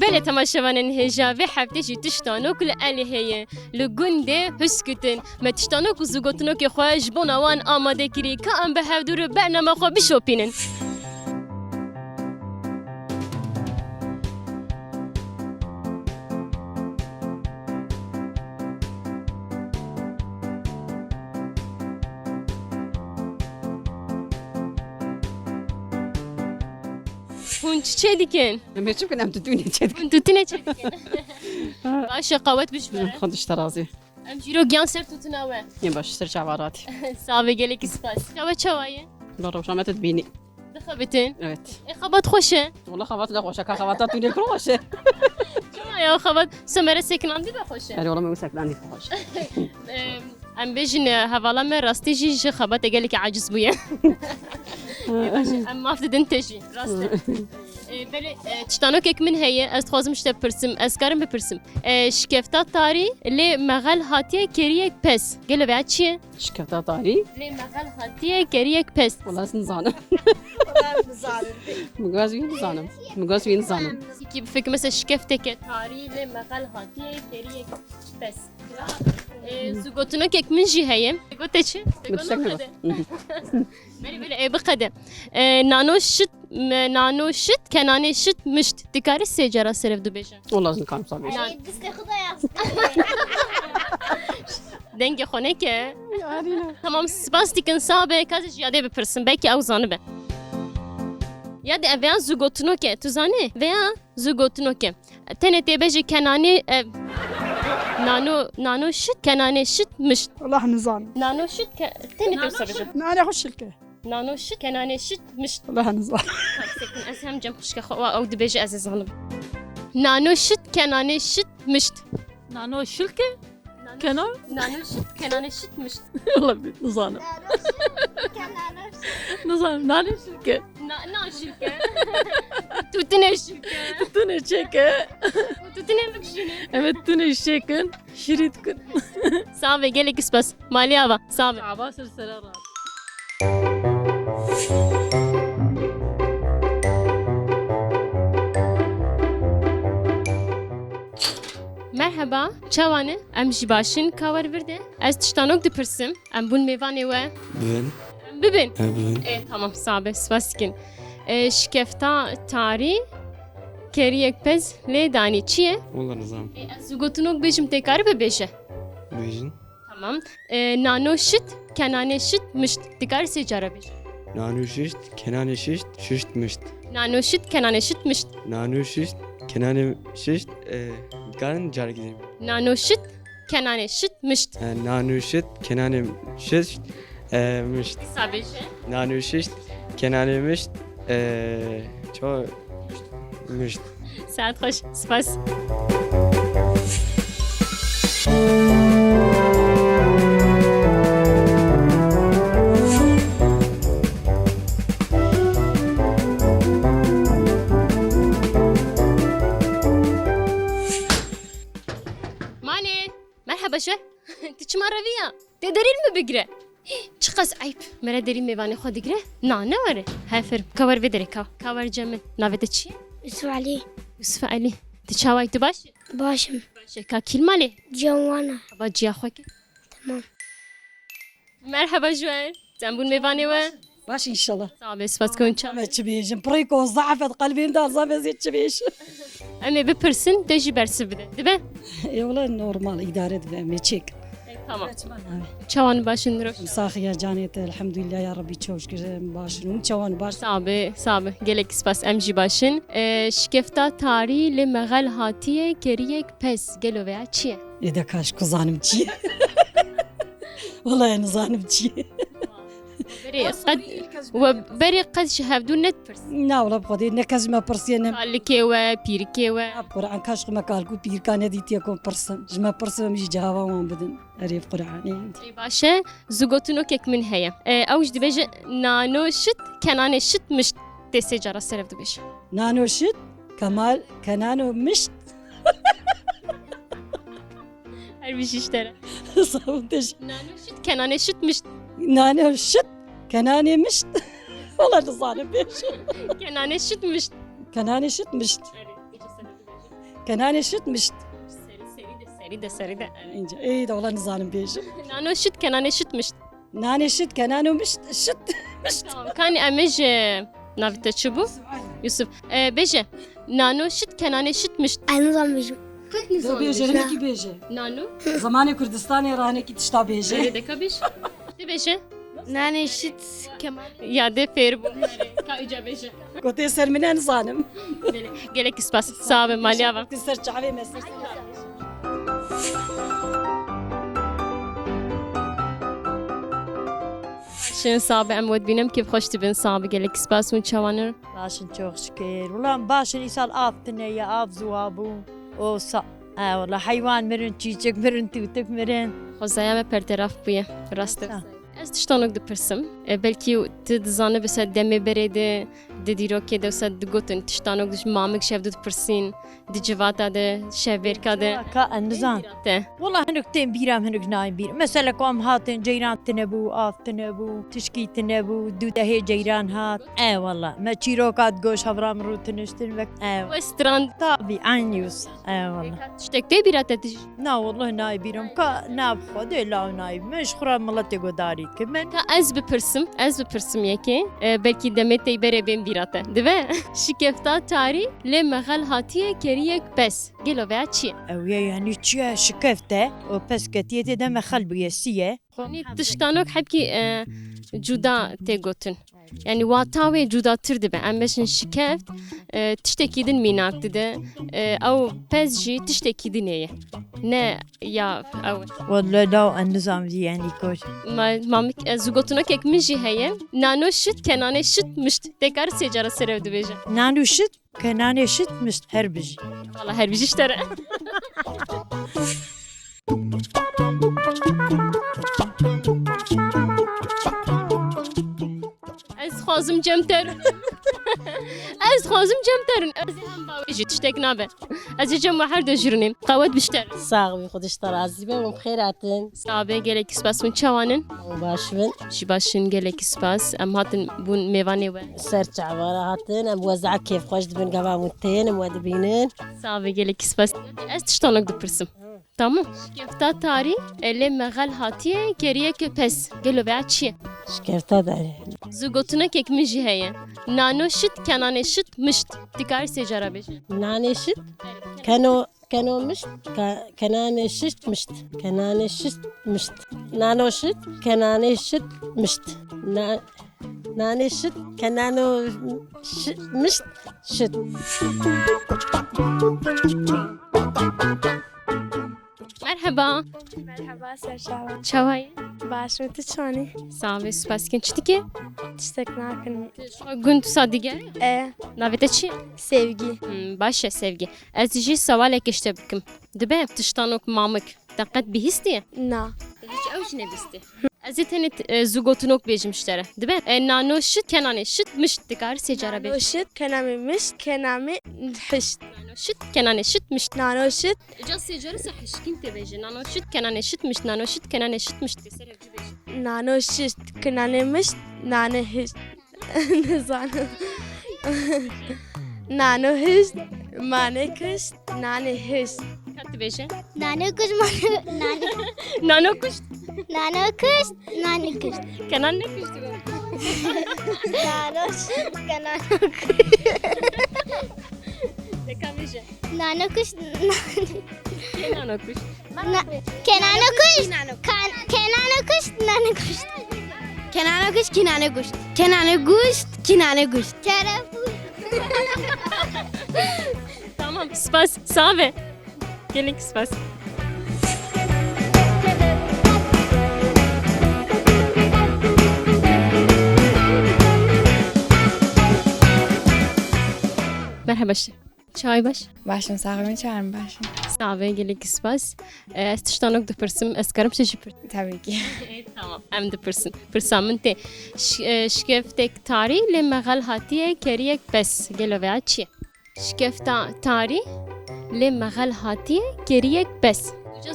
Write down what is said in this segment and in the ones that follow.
بله تماشاوانین هجا و هفته جی تشتانو کل الی هیه لگنده هسکتن ما تشتانو که زوگتنو که خواهش بون آوان آماده کری که ام به هفدور برنامه خواه بشوپینن هون چه دیکن؟ من شو كنا متدوني كذا هون توتینه چه دیکن؟ باشه قوت بشوره خدش ترازي ام جیرو گیان سر توتناوه يباش ترجع وراتي ساوه گلی کسپاس چاوه چوایه؟ ضرب شو ما تتبيني دخبتن؟ evet خبات خوشه؟ والله خبات لا خوشة خبات توني كروشة چوایه خبات سمره سکنان دی بخوشه؟ يعني والله ما مسك لاني خوش ام بيجن هوالا من راستي جي خبات قالك عاجز بويا ام ما فتدن تجي راستي بله تشتانو كيك من هي از خوازم شتا برسم از كارم بپرسم شكفتا تاري لي مغال هاتيه كريك بس قالوا بعد چيه شكتا طاري لي مغال هاتيه كريك بس والله سنزانم مقاسوين نزانم مقاسوين نزانم كي بفكر مثلا شكفتك تاري لي مغال هاتيه كريك بس زوجتنا كيك من جي هي قلت ايش متشكرة بله بله بقدم نانو شت کنانه شت مشت دکاری سجارا صرف دو بیشن والله زين كان صابي دنگ خونه که tamam spas dikin sabe kazış yade bepirsin belki avzanı be ya da veya zugotunu ke tuzani veya zugotunu ke tenete beji kenani nano şit kenane şit mışt والله نظام nano şit tenete sabıcı انا اخش الكه nano şit kenane şit mışt والله نظام سكن أسهم جنب خشكة أو دبيجة أزاز غنب نانو شت كناني شت مشت نانو شلكة كنار نانو شت كناني شت مشت والله نظام نظام نانو شلكة نان شركة توتنا شركة توني شيكة توتنا بكشينة evet توني شيكن شريت كن صعبة جالك بس مالي أبا صعبة عباس السرارات مرحبا چوانه ام جی باشین کاور برده از تشتانوک دی پرسم ام بون میوانه و ببن ببین ببن tamam صعبة سپاسکن شکفتا تاری کریک پز لی دانی چیه؟ والله نظام از گوتنوک بیشم تکاری ببیشه بيجن tamam نانو شت کنانه شت مشت تکاری سجاره بیش نانو ششت كناني ششت ششت مشت نانو شت کنانه شت مشت نانو ششت كناني ششت قارن جار gideyim. نانو شت کنانه شت مشت نانو شت كناني ششت مشت سابیشه نانو ششت كناني مشت شو مشت ساعت خوش سپاس ماني مرحبا شه تچما رویا تدريل مي بگره چقاس عيب مرا داري ميواني خو دگره نه نه وره هفر کاور بدره کاور جمن ناوته چی يسوع عليه یوسف علی تچاوای تو باشه باشم باشه کا کلماله جوانا با جیا خوک تمام مرحبا جوان زنبون ميواني و باش ان شاء الله صعب سپاس كون چا ما تشبيش بريكو ضعفت قلبي مدار زابي زيد تشبيش امی بپرسن دجی برس بده دبه اي والله نورمال اداره بامي تشيك tamam çawan başın roş مساخية جانيت الحمد لله يا ربي تشوش باشن وتشوان باش صعب gelek spas emji başın şkefta tari le megal hatiye keriyek pes gelo veya çiye اذا كاش كوزانم تشي والله انا زانم تشي beri qad وبري قد شهادو نت برس نا والله بخدي نكز ما برسينا قالكي و بيركي و قرآن كاش ما قالكو بير كان دي تيكون برسن جما برسن مش جهوا وان بدن أريف قرآن باشا زوجتنو كيك من هيا اوج دبج نانو شت كنانه شت مش تسجرة سرف دبج نانو شد كمال كنانو مشت هربيش اشترى صوتش نانو شت كنانه شت مش نانو شد كناني مشت والله تصالح بيش كنانه شت مش كناني شد مشت كناني شد مشت سريدة إنجا إيه ده والله نظالم بيش نانو شت كنانه شت مش ناني شد كنانو مشت شد مشت كان امج نافت تشبو يوسف بيجي نانو شت كنانه شت مش أنا نظام بيجو ده بيجي هناكي بيجي نانو زماني كردستاني رانكي تشتا بيجي سريدة بيش بيجي ناني شت كمان يا ده فيربو كا بيجي قلت يسر من أنا ظالم جالك سباس صعب ماليافا تسر شعبي مسر شن صعب امود بينم كيف خوش تبين صعب جالك سباس ونشوانر باشن çok şükür. Ulan başın isal aftın ya af zuabu. O sa والله حيوان مرن çiçek مرن توتك مرن. خزايا ما برتراف بيه راست از تشتانك دو برسم بلكي تدزانه بس دمي بريده ديرو كده وسد دغوتن تشتانك دش مامك شاف دو برسين دي جواتا ده شافيركا ده Ka anızan. والله هنك تين بيرام هنك نايم بير. مثلا قام هاتن جيران تنبو آف تنبو تشكي تنبو دو ده جيران هات. والله ما تشيروكات جوش هبرام رو تنشتن وقت. وستراند طابي عنيوس. والله. تشتكتي بيرات تجي نا والله نايم بيرام كا ناب خود لا نايم مش خرام ملتي قداري كمان. از بپرسم یکی بلکی دمت بره بین بیراته دوه شکفتا تاری لی مغل هاتیه کریک بس گلو بیا چیه أو يعني تشيا شكفته وبس كتيتي دم خلبو يسيه yani tiştanok hepki juda te gotun yani watawe juda tır dibe embeşin şikeft tiştekidin minakti de ev pezji tiştekidin eye ne ya ev والله لو النظام دي يعني كوش mamik zugotunok ekmişi heye nano şit kenane şit mışt tekrar secara serev dibeje نانو شت كناني شت مش هربج valla her bir işlere از خوازم جمع ترون از خوازم جمع ترون از هم باوجی تشتك نابه از جمع هر دو جرنیم قوت بشتر ساغوی خودش ترازی به و بخیراتن صابه گلک سپاس من چوانن و باشون شی باشن گلک سپاس ام هاتن بون میوانه و سرچ عباره هاتن ام وزع کیف خوش دبن قوامتين ام ودبینن صابه گلک سپاس از تشتانک دو پرسم tamam şkefta tari ele megal hatiye geriye ke pes gelo ve çiye شکرتا داره zugotuna kekmiş heye nano şit kenane şit mışt dikar secara beş نانی شد کنو مشت کنانه شت مشت کنانه شت مشت نانو شت کنانه شت مشت نانی شت کنانو مشت شت merhaba مرحبا سرشاوة çavay باش وانت شلوني؟ sağ spaskin çtike تشتكناكن gün sadige ايه navete çi sevgi başa sevgi ez jî savalek işte bikim dibe tiştanok mamık daqet bihistiye نا hiç ew jî nebisti ez tenet zugotunok bejmiştere dibe nano şit kenane şit mışt dikar secara beş نانوشت كنامي مشت كنامي حشت nano şit kenane şit mışt نانوشت Eca secara sahişkin tebeje nano şit kenane şit mışt nano şit kenane şit mışt serevci beje نانوشت كناني مشت ناني هشت نزانو نانو هشت ماني كشت ناني هشت kat beje Nane kuş nane nano kuş nane kuş nane kuş kenan ne kuştu nane kanane deka beje nane kuş nano kuş kenane kuş kenane kuş nane kuş كنانه كش كنانه گوشت كنانه گوشت كنانه گوشت taraf tamam spas save gelin spas Merhaba. Çay baş. باشم ساقمی چهارم باشم Sağ gelek spas. Tiştanok da pırsım. Eskarım şişipır. tabii ki. Tamam. Em de pırsın. Pırsamın te. Şkeftek tarih le megal hatiye keriyek bes. Gelo ve açı. Şkefta tarih le megal hatiye keriyek bes.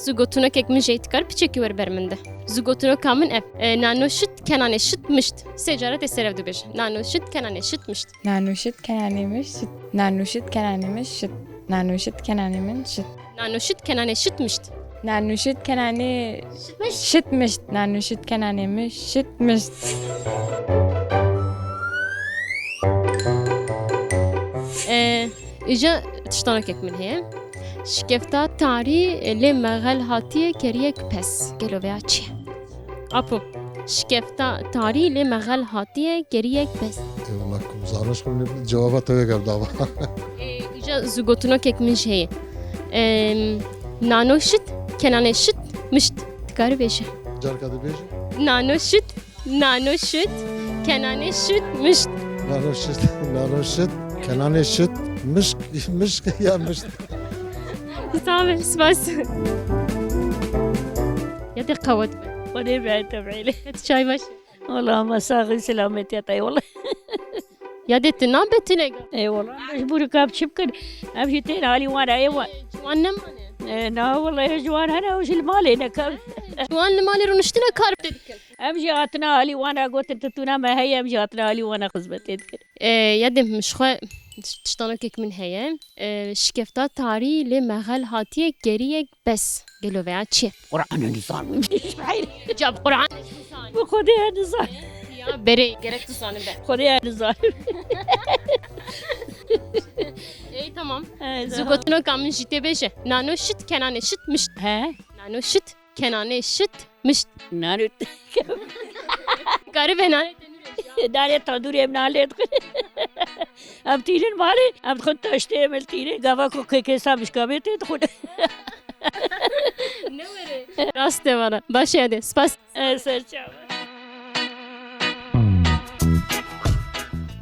Zugotuna kekmin jeytkar piçeki ver berminde. Zugotuna kamın ev. Nano şut kenan eşit mışt. Secaret eserev de bir. Nano şut kenan eşit mışt. نانوشت کنانیمش شد نانوشت کنانیمش شد نانوشت کنانیمن شد Nano şut kenan eşit mışt. نانوشت کنانی شتمش نانوشت کنانیمش شتمش İca tiştanak ekmin heye. Şkefta tarih le megal hatiye keriyek pes. Gelo ve açı. Apo. Şkefta tarih le megal hatiye keriyek pes. والله زانوش کنیم جوابات تو بگم داوا İca zugotuna kekmin heye. Nano şut kenan eşit mışt. Tıkarı beşe. جار کدی بیش Nano şut kenan eşit mışt. نانوشت کنانی شد مشک یا مشت Tamam, spas. Ya da kavat. وانا بعد تبعيلي Çay baş. والله مساغي سلامتي يا طي والله Ya da tınan betine. اي والله مجبور كاب شبكن امشي تين علي وانا ايوه Annem نا والله يا جوان هنا وش المالي هنا كاب şu an mali runuştuna karp dedik. امشي غاتنا علي وانا قلت انت تونا ما هي امشي غاتنا علي وانا خزبتي Ya da mişxwe tiştanak ekmin heye. Şkefta tarih le megal hatiye geriyek bes. Gelo ve açı. قرآن نظام مش بعيد Cab Kur'an. خذيها نظام Ya bere gerek tusanı be. خذيها نظام İyi tamam. Zugotuna kamin jite beşe. Nano şit kenan eşit mışt. ها Nano şit kenan eşit mışt. نانو Garip enane داري تدوري من عليه اب تيلين مالي اب كنت اشتي ملتيني قافاكو كيسا مش كابيتي تدخل ne vere? Rast de bana. Baş yerde. Spas. سرچاو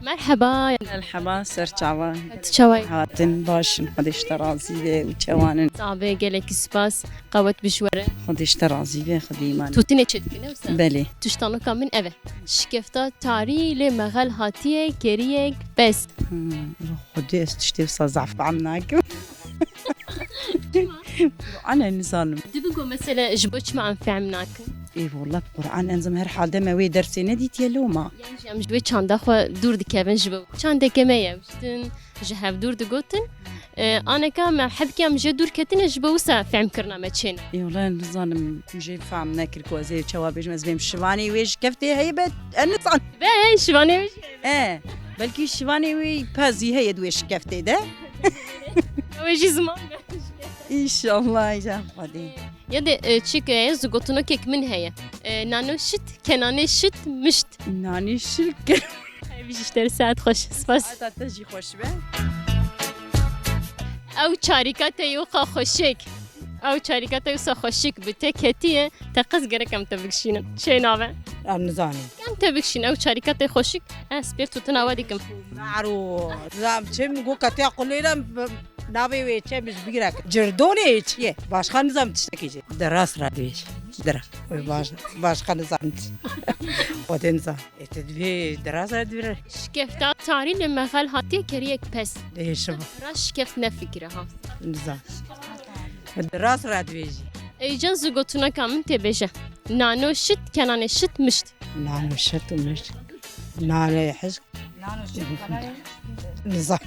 Merhaba. مرحبا سرچاوا Çavay. هاتن باشن خودش ترازی به و چوانن Sabe gelek spas. Qavat bişwere. خودش ترازی به خودی من Tutine çetkine misin? بله Tuştanı kamin eve. Şkefta tarih le megal hatiye geriyek bes. خودی استشتی صزعف عناك أنا نظام Dibigo mesela jboç ma anfam nakin. إيه والله بقرآن أنزم هر حال دم وي درسي نديت يلوما Yani jbe çanda xwe dur dikevin jbe. Çanda kemeye. Ştin jehav dur digotin. Aneka ma hebkem je dur ketine jbe wisa fem kirna me çin. إيه والله نظام جي فهم ناكل كوازي وشوابيج مزبيم شواني ويش كفتي هي بيت النظام Be şivane. إيه بلكي شواني وي بازي هي دويش كفتي ده Ve zaman. إن شاء الله يجا خدي Ya da çikeye zugotunu kekmin heye. Nano şit kenane şit mışt. ناني شركة Bir işleri saat hoş. Spas. أتا تجي خوش به Ew çarîkate yu xa xweşik. Ew çarîkate yu sa xweşik bi te ketiye te qez gerek em te bikşînin. Şey nave. النظام Em te bikşîn ew çarîkate xweşik. Ez pêr tutin awa dikim. معروف زام چم گو کتی قلیلم ناوی وی چه مش بگیرک جردونه چیه باشخان نظام تشتکیه دراس را دیش درا باشخان نظام ودن نظام اتدبی دراس را دیره Şkefta tarî li mexel hatiye keriyek pes. دیشم Ra şkeft ne fikre ha. نظام دراس را دیش Eycan zugotuna kamin te beje. Nano şit kenane şit mışt. نانو شت مش نانو حش نظام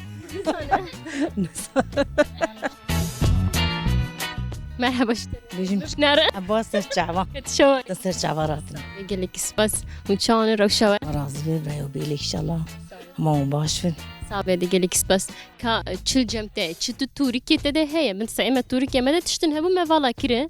Merhaba işte. بيجم Nere? أبغى سرچاوا Yetişewa. سرچاوا راتنا Gelek spas. Uçağını ravşava. راضي به وبيلي إن شاء الله ما باش Sabede gelek spas. Ka çil cemte. Çitu Türkiye'de de heye. Ben sayma Türkiye'de tiştin hebu mevala kire.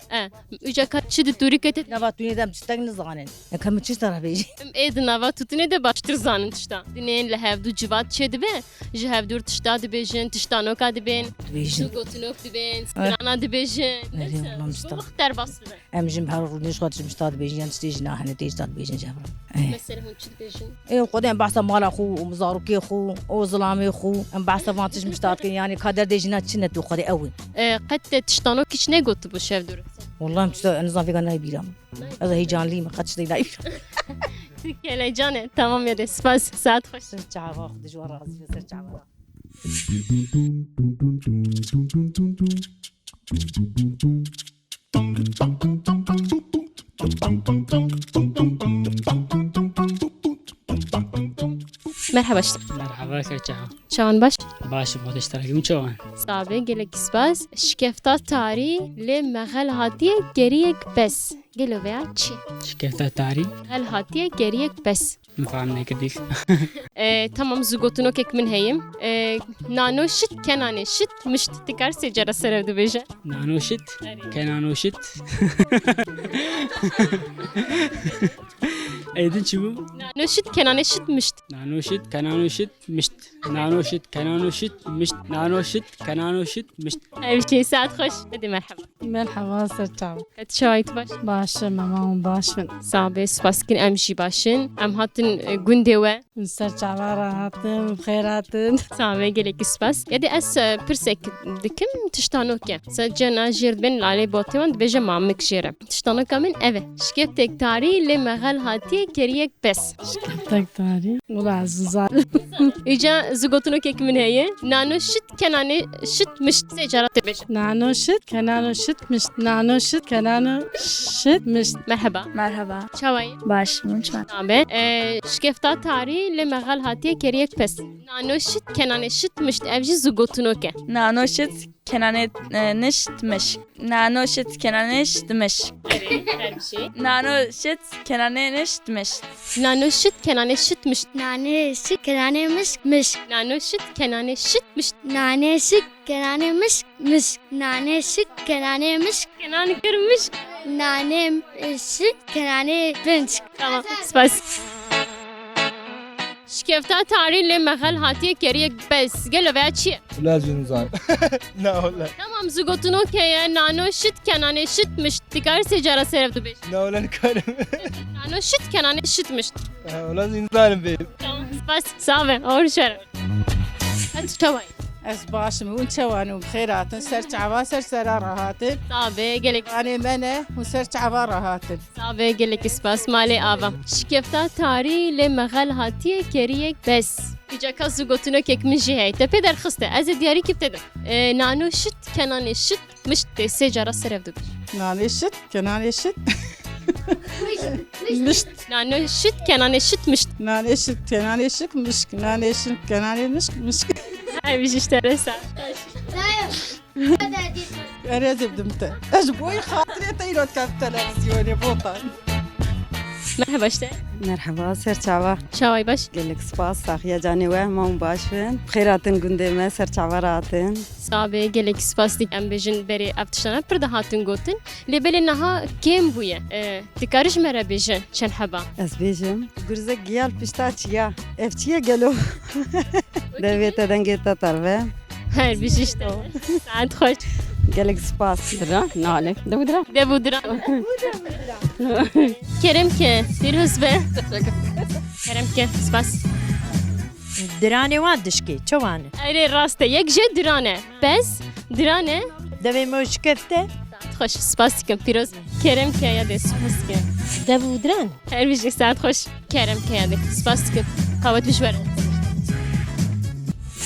Uca ka çitu Türkiye'de. نباتوني دم تشتاق نزغانين كم تشترى بيجي Edin ava tutune de baştır zanın tişta. Dinen lehevdu civat çedi be. Jehevdur tişta de bejin. Tiştano ka de ben. بيجي Sugotunok de ben. Strana de bejin. والله مستغرب Muhtar baslı be. أم جم هالرونيش خاطر مشتاق بيجي أنت تيجي نحن تيجي تاد بيجي جبرا مثلا هون شو بيجن ايه قدام بحث مال اخو ومزاروكي اخو وظلامي اخو ام بحث فانتش مشتاق يعني قدر ديجنا تشنت وخدي قوي قد تشتانو كيش نقط بشاف دور والله مش نظام في قناي بيرام هذا هي جان لي ما قدش دي لايف يلا جانا تمام يا دي سباس ساعات خوش سرچا واخد جوار رازي سرچا ورا مرحبا مرحبا كرچا شلون باش باش ما تشتركي من شلون صعبه قلك سباس شكفتا تاري لمغل هاتيه قريك بس قلو بيا تشي شكفتا تاري مغل هاتيه قريك بس مفهمنا كديك تمام زوجتنو كيك من هيم نانو شت كناني شت مش تكار سجارة سرب دو بيجا نانو شت كنانو شت ايدن شو نانو شت كناني شت مشت نانو شت كنانو شت مشت نانو شت كنانو شت مشت نانو شت كنانو شت مشت هاي بشي ساعات خوش بدي مرحبا مرحبا سرچاو شويت باش باش ماما باشن صعبة سباسكن امشي باشن ام هاتن گوندوا سرچاو راحتن بخيراتن صعبة قلك سباس يدي اس برسك دكم تشتانوكا سجنا جير بين علي بوتيون بيجا مامك جيره تشتانوكا من ايه شكيتك تاري لمغل هاتي كريك بس شكيتك تاري ولا عزيزان اجا زوجتنو كيك من هي نانو شت كناني شت مش سجارة بيجا نانو شت كنانو شت مش نانو شت كنانو شت مش مرحبا مرحبا شوي باش من شلون صعبة شكيفتا تاري لمغل هاتي كريك بس نانو شت كناني شت مش افجي زوجتنوكا نانو شت كنانة نشت مش نانو شت كنانة نشت مش نانو شت كنانة نشت مش نانو شت كناني شت مش ناني شت كناني مش نانو شت كناني شت مش ناني شت كناني مش ناني شت كناني مش كناني كرمش ناني شت كناني بنش تمام سباس شكفتا تاري لمغل هاتي كريك بس قالوا بيا شيء لازم نزعل لا والله تمام زوجتنو كيا نانو شت كناني شت مش تكار سجارة سرب دبيش لا ولا نكلم نانو شت كناني شت مش لازم نزعل بيه تمام بس صعبة أول شر هتشتوي اس باش مون شوانو بخيراتن سرچاوا سرسرا راحتن صعبة قلك أنا منه وسرچاوا راحتن صعبة قلك سباس مالي آبا شكفتا تاري لمغل هاتي كريك بس إجا كاز زوجتنو كيك من جهة تبدر خسته از دياري كبتدر نانو شت كناني شت مش سجارة سرب دبيش ناني شت كناني شت مشت نانو شت كناني شت مش ناني شت كناني شت مش ناني شت كناني مش هاي بيجي اشتري ساعة أنا زبدمت أجبوي خاطري تيرو تلفزيوني بوطن مرحبا اشتري مرحبا سرچاوا شاوي باش قلك سباس ساخيا جاني وهم باشن بخيراتن قندمه سرچاوا راحتن صعبة قلك سباس ديك ام بيجن بري افتشتنا برده هاتن قوتن لبل انها كيم بويا تكارج مرة بيجن شن حبا از بيجم گرزه گيال پشتاچيا افچيه گلو دويتا دنگيتا تربه هاي بيجي اشتري ساعات خوش قلك سباس درا نالك دبودرا دبودرا كرم كه فيروز به كرم كه سباس دراني وان دشكي شوانه اري راسته يك جد درانه بس درانه دبي مش كفته خوش سباس كم فيروز كرم كه يا دي سباس كه دبودران هاي بيجي ساعات خوش كرم كه يا دي سباس كه قوت بشور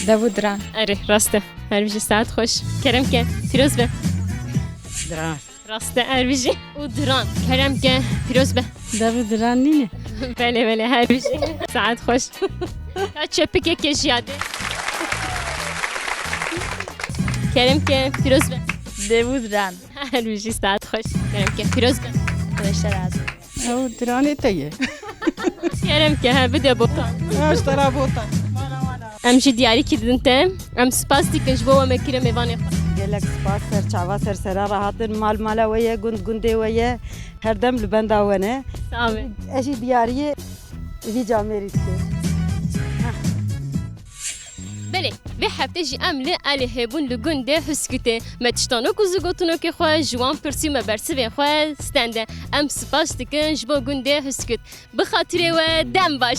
دبودران اري راسته هاي بيجي ساعات خوش كرم كه فيروز به دران راسته ار بيجي ودران كرم كه فيروز به دبودران نينه بله بله هاي بيجي ساعات خوش تشبكه كه زياده كرم كه فيروز به دبودران هاي بيجي ساعات خوش كرم كه فيروز به اشتراز أو دراني تيه كرم كه بده بوطان اشترى بوطن امشي دياري كده انت ام سباس دي كجبوا مكيره ميواني قلك سباس سرچاوا سرسرا راحتن مال مالا ويا گندي ويا هردم لبندا ونه صعبه اشي دياريه في جاميريتي بله به هفته جی امله اله هبون لگنده حسکته متشتانو کوزگوتونو که خواه جوان پرسی مبرسی به خواه ستنده ام سپاس دکن جبو گنده حسکت بخاطره و دم باش